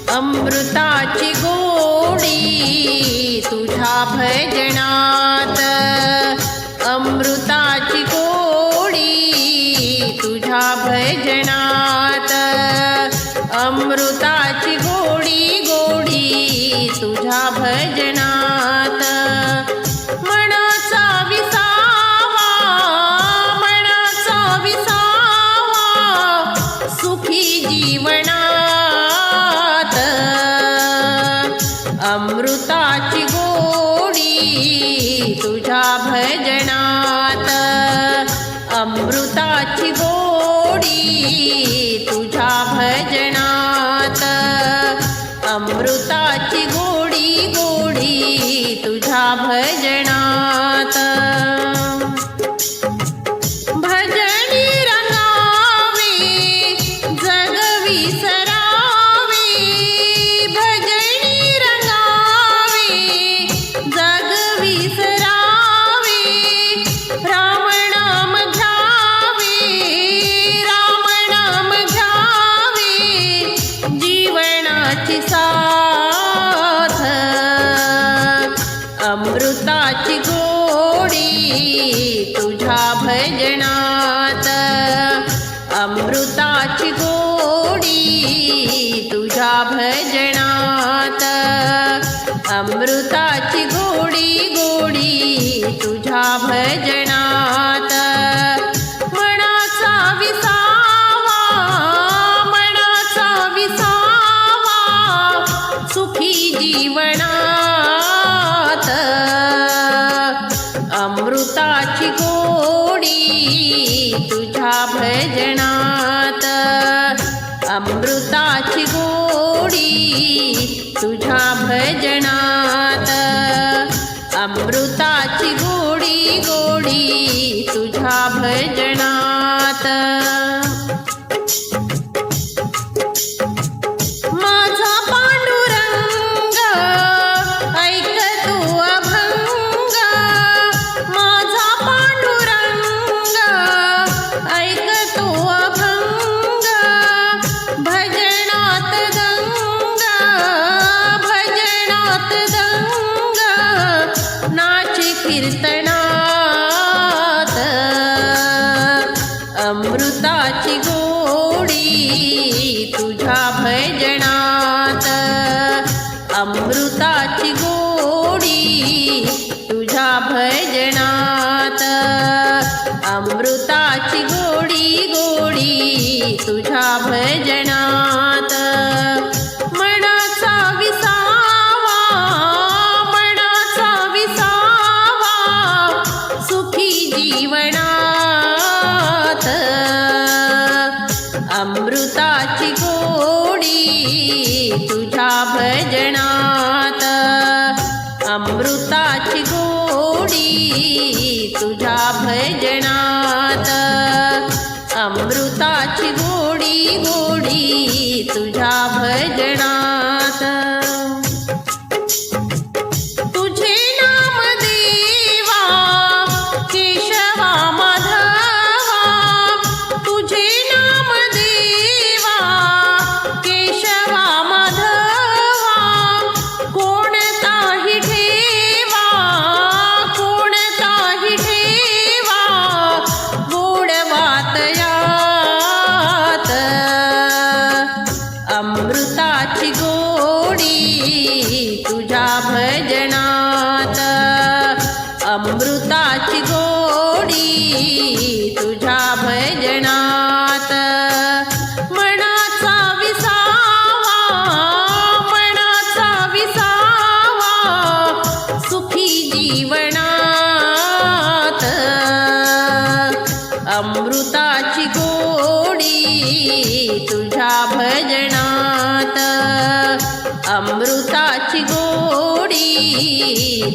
अमृताची गोडी तुझ्या भजनात, अमृताची गोडी तुझ्या भजनात, अमृताची गोडी गोडी तुझ्या भजनात. मनाचा विसावा, मनाचा विसावा सुखी जीवनात. अमृताची गोडी तुझ्या भजनात, अमृताची गोडी तुझ्या भजनात, अमृताची गोडी गोडी तुझ्या भजनात. भजनी रंगावे जग विसरावे, भजनी रंगावे जग विसरावे, राम नाम घ्यावे, राम नाम घ्यावे जीवनाची साथ. अमृताची गोडी तुझ्या भजनात, अमृताची गोडी तुझ्या भजनात, अमृताची गोडी गोडी तुझ्या भजनात. मनाचा विसावा, मनाचा विसावा सुखी जीवनात. अमृताची गोडी तुझ्या भजनात, अमृताची गोडी तुझ्या भजनात, अमृताची गोडी गोडी तुझ्या भजनात. माझा पांडुरंग ऐक तू अभंग, माझा पांडुरंग ऐक तू अभंग. भजनात दंग, भजनात दंग नाची कीर्तनात. अमृताची गोडी तुझ्या भजनात, अमृताची गोडी तुझ्या भजनात, अमृताची गोडी गोडी तुझ्या भजनात. मनाचा विसावा, मनाचा विसावा सुखी जीवनात. अमृताची गोडी तुझ्या भजनात, अमृताची गोडी तुझ्या भजनात, अमृताची गोडी गोडी तुझ्या भजनात. तुझे नाम देवा केशवा माधवा, तुझे नाम देवा केशवा माधवा. कोणताही ठेवा, कोणताही ठेवा गोडवात यात. अमृताची गोडी तुझ्या भजनात, अमृताची गोडी तुझ्या भजनात. मनाचा विसावा, मनाचा विसावा सुखी जीवनात. अमृताची गोडी तुझ्या भजनात, अमृताची गोडी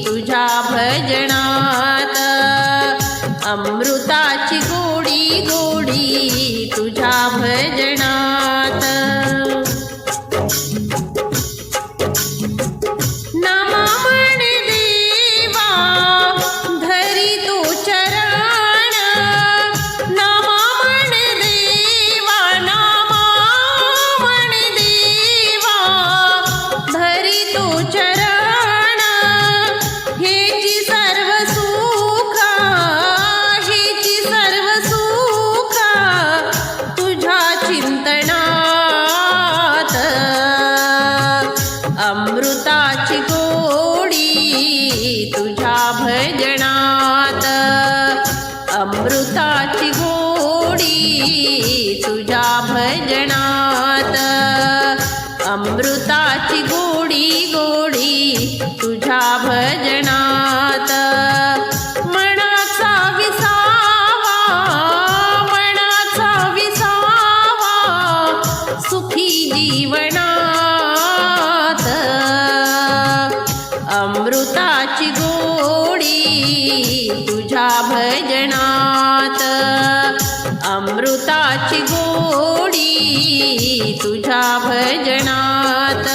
तुझ्या भजनात, अमृताची गोडी गोडी तुझ्या भजनात. भजनात अमृताची गोडी गोडी तुझ्या भजनात मनाचा विसावा सुखी जीवनात अमृताची गोडी तुझ्या भजनात अमृताची गोडी तुझ्या भजनात